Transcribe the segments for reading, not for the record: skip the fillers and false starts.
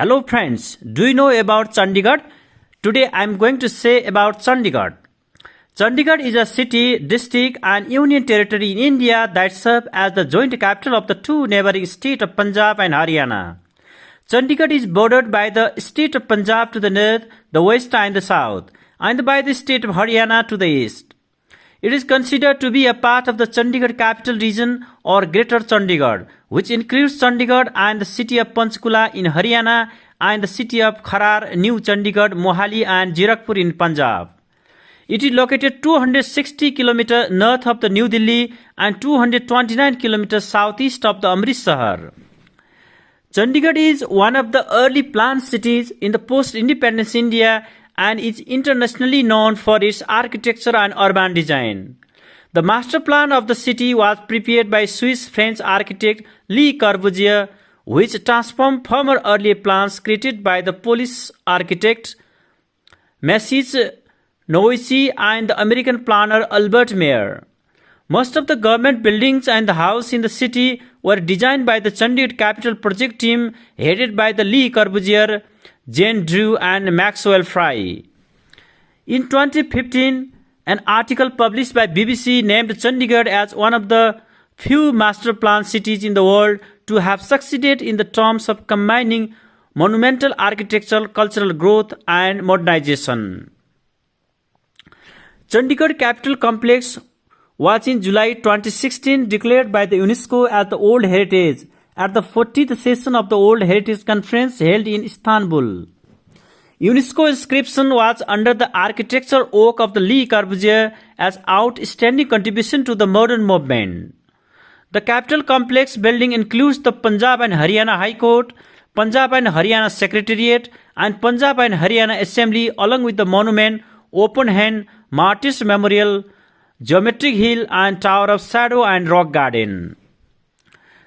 Hello friends, do you know about Chandigarh? Today I am going to say about Chandigarh. Chandigarh is a city, district and union territory in India that serves as the joint capital of the two neighboring states of Punjab and Haryana. Chandigarh is bordered by the state of Punjab to the north, the west and the south, and by the state of Haryana to the east. It is considered to be a part of the Chandigarh capital region or Greater Chandigarh, which includes Chandigarh and the city of Panchkula in Haryana and the city of Kharar, New Chandigarh, Mohali and Jirakpur in Punjab. It is located 260 km north of the New Delhi and 229 km southeast of the Amritsar. Chandigarh is one of the early planned cities in the post-independence India and is internationally known for its architecture and urban design. The master plan of the city was prepared by Swiss-French architect Le Corbusier, which transformed former earlier plans created by the Polish architect Messrs. Noisy and the American planner Albert Mayer. Most of the government buildings and the houses in the city were designed by the Chandigarh Capital Project team headed by the Le Corbusier, Jane Drew and Maxwell Fry. In 2015, an article published by BBC named Chandigarh as one of the few master plan cities in the world to have succeeded in the terms of combining monumental architectural, cultural growth and modernization. Chandigarh Capital Complex was in July 2016 declared by the UNESCO as the World Heritage at the 40th session of the World Heritage Conference held in Istanbul. UNESCO inscription was under the architectural oak of the Le Corbusier as outstanding contribution to the modern movement. The capital complex building includes the Punjab and Haryana High Court, Punjab and Haryana Secretariat, and Punjab and Haryana Assembly, along with the monument, open hand, Martyrs Memorial, Geometric Hill, and Tower of Shadow and Rock Garden.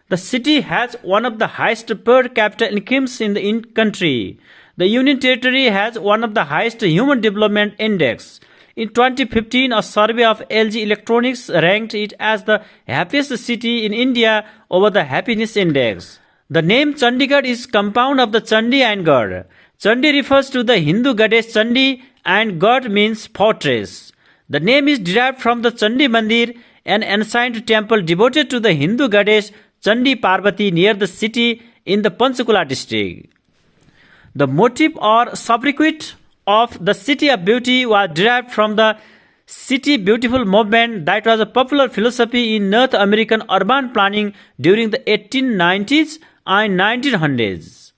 The city has one of the highest per capita incomes in the country. The Union Territory has one of the highest Human Development Index. In 2015, a survey of LG Electronics ranked it as the happiest city in India over the Happiness Index. The name Chandigarh is compound of the Chandi and Garh. Chandi refers to the Hindu goddess Chandi and Garh means fortress. The name is derived from the Chandi Mandir, an ancient temple devoted to the Hindu goddess Chandi Parvati near the city in the Panchkula district. The motif or sobriquet of the City of Beauty was derived from the City Beautiful movement that was a popular philosophy in North American urban planning during the 1890s and 1900s.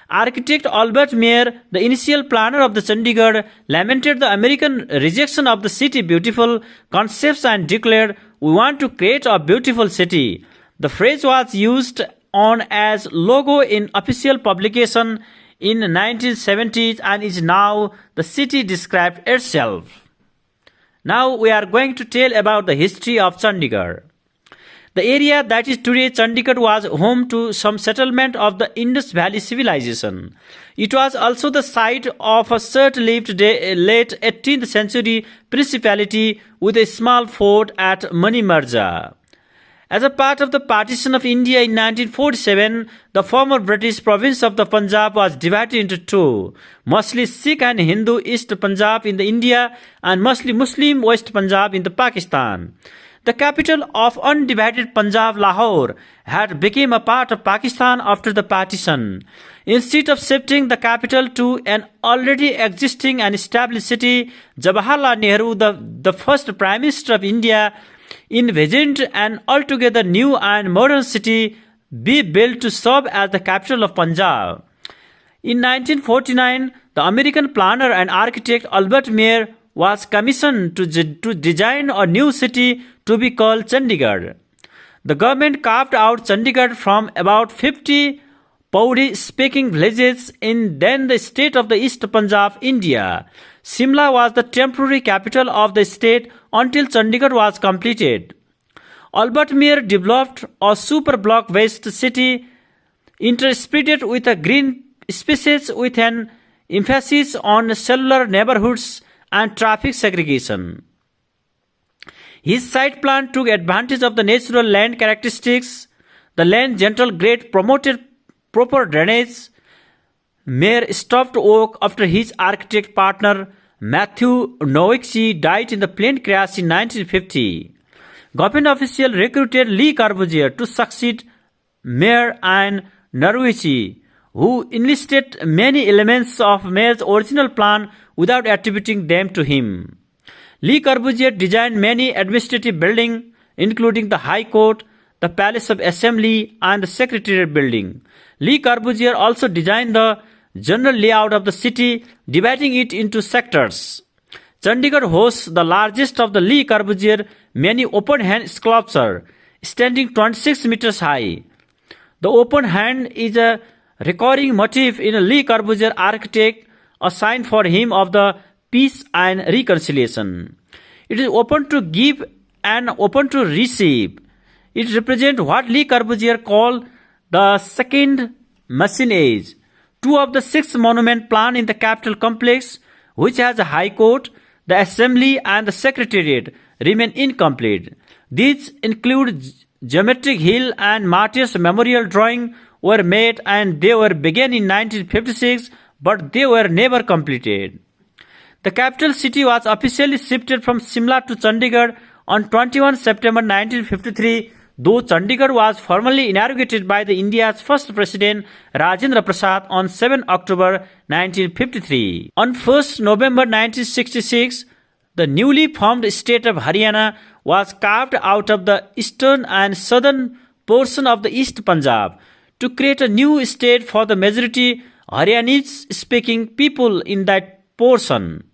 Architect Albert Mayer, the initial planner of the Chandigarh, lamented the American rejection of the City Beautiful concepts and declared, "We want to create a beautiful city." The phrase was used on as logo in official publication in 1970s and is now the city described itself. Now we are going to tell about the history of Chandigarh. The area that is today Chandigarh was home to some settlement of the Indus Valley civilization. It was also the site of a short-lived late 18th century principality with a small fort at Manimarja. As a part of the partition of India in 1947, the former British province of the Punjab was divided into two, mostly Sikh and Hindu East Punjab in the India and mostly Muslim West Punjab in the Pakistan. The capital of undivided Punjab, Lahore, had become a part of Pakistan after the partition. Instead of shifting the capital to an already existing and established city, Jawaharlal Nehru, the first Prime Minister of India, envisioned an altogether new and modern city be built to serve as the capital of Punjab. In 1949, the American planner and architect Albert Mayer was commissioned to design a new city to be called Chandigarh. The government carved out Chandigarh from about 50 Pauri-speaking villages in then the state of the East Punjab, India. Simla was the temporary capital of the state until Chandigarh was completed. Albert Mayer developed a super block-based city interspersed with a green spaces with an emphasis on cellular neighborhoods and traffic segregation. His site plan took advantage of the natural land characteristics. The land gentle grade promoted proper drainage, Mayor stopped work after his architect partner Matthew Nowicki died in the plane crash in 1950. Government officials recruited Lee Corbusier to succeed Mayor Anne Nowicki, who enlisted many elements of Mayor's original plan without attributing them to him. Lee Corbusier designed many administrative buildings, including the High Court, the Palace of Assembly, and the Secretariat building. Lee Corbusier also designed the general layout of the city, dividing it into sectors. Chandigarh hosts the largest of the Lee Corbusier many open-hand sculptures, standing 26 meters high. The open hand is a recurring motif in a Lee Corbusier architect, a sign for him of the peace and reconciliation. It is open to give and open to receive. It represents what Lee Corbusier called the second machine age. Two of the 6 monuments planned in the capital complex, which has a high court, the assembly and the secretariat, remain incomplete. These include Geometric Hill and Martyrs Memorial drawing were made and they were begun in 1956, but they were never completed. The capital city was officially shifted from Simla to Chandigarh on 21 September 1953, though Chandigarh was formally inaugurated by the India's first president Rajendra Prasad on 7 October 1953. On 1st November 1966, the newly formed state of Haryana was carved out of the eastern and southern portion of the East Punjab to create a new state for the majority Haryanese-speaking people in that portion.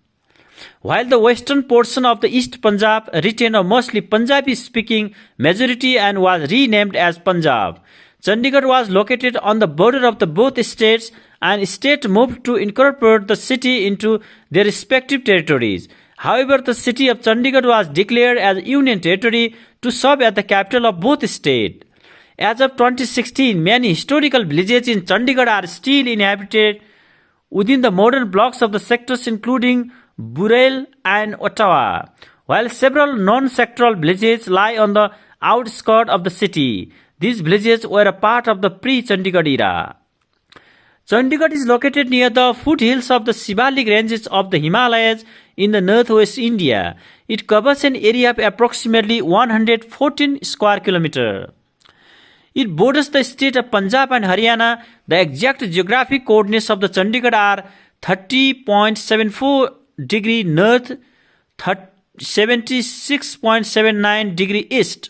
While the western portion of the East Punjab retained a mostly Punjabi-speaking majority and was renamed as Punjab, Chandigarh was located on the border of the both states, and state moved to incorporate the city into their respective territories. However, the city of Chandigarh was declared as a union territory to serve as the capital of both states. As of 2016, many historical villages in Chandigarh are still inhabited within the modern blocks of the sectors including Burel and Ottawa, while several non-sectoral villages lie on the outskirts of the city. These villages were a part of the pre-Chandigarh era. Chandigarh is located near the foothills of the Shivalik ranges of the Himalayas in the northwest India. It covers an area of approximately 114 square kilometers. It borders the state of Punjab and Haryana. The exact geographic coordinates of the Chandigarh are 30.74 degree north, 76.79 degree east.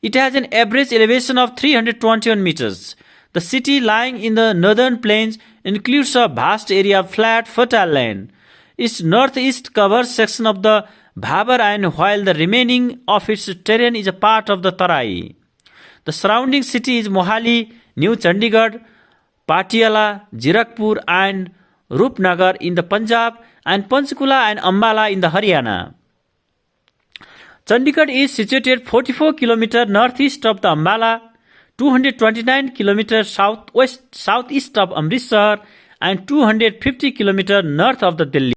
It has an average elevation of 321 meters. The city, lying in the northern plains, includes a vast area of flat, fertile land. Its northeast covers section of the Bhabar, and while the remaining of its terrain is a part of the Tarai. The surrounding city is Mohali, New Chandigarh, Patiala, Jirakpur and Rupnagar in the Punjab, and Panchkula and Ambala in the Haryana. Chandigarh is situated 44 km northeast of the Ambala, 229 km southeast of Amritsar, and 250 km north of the Delhi.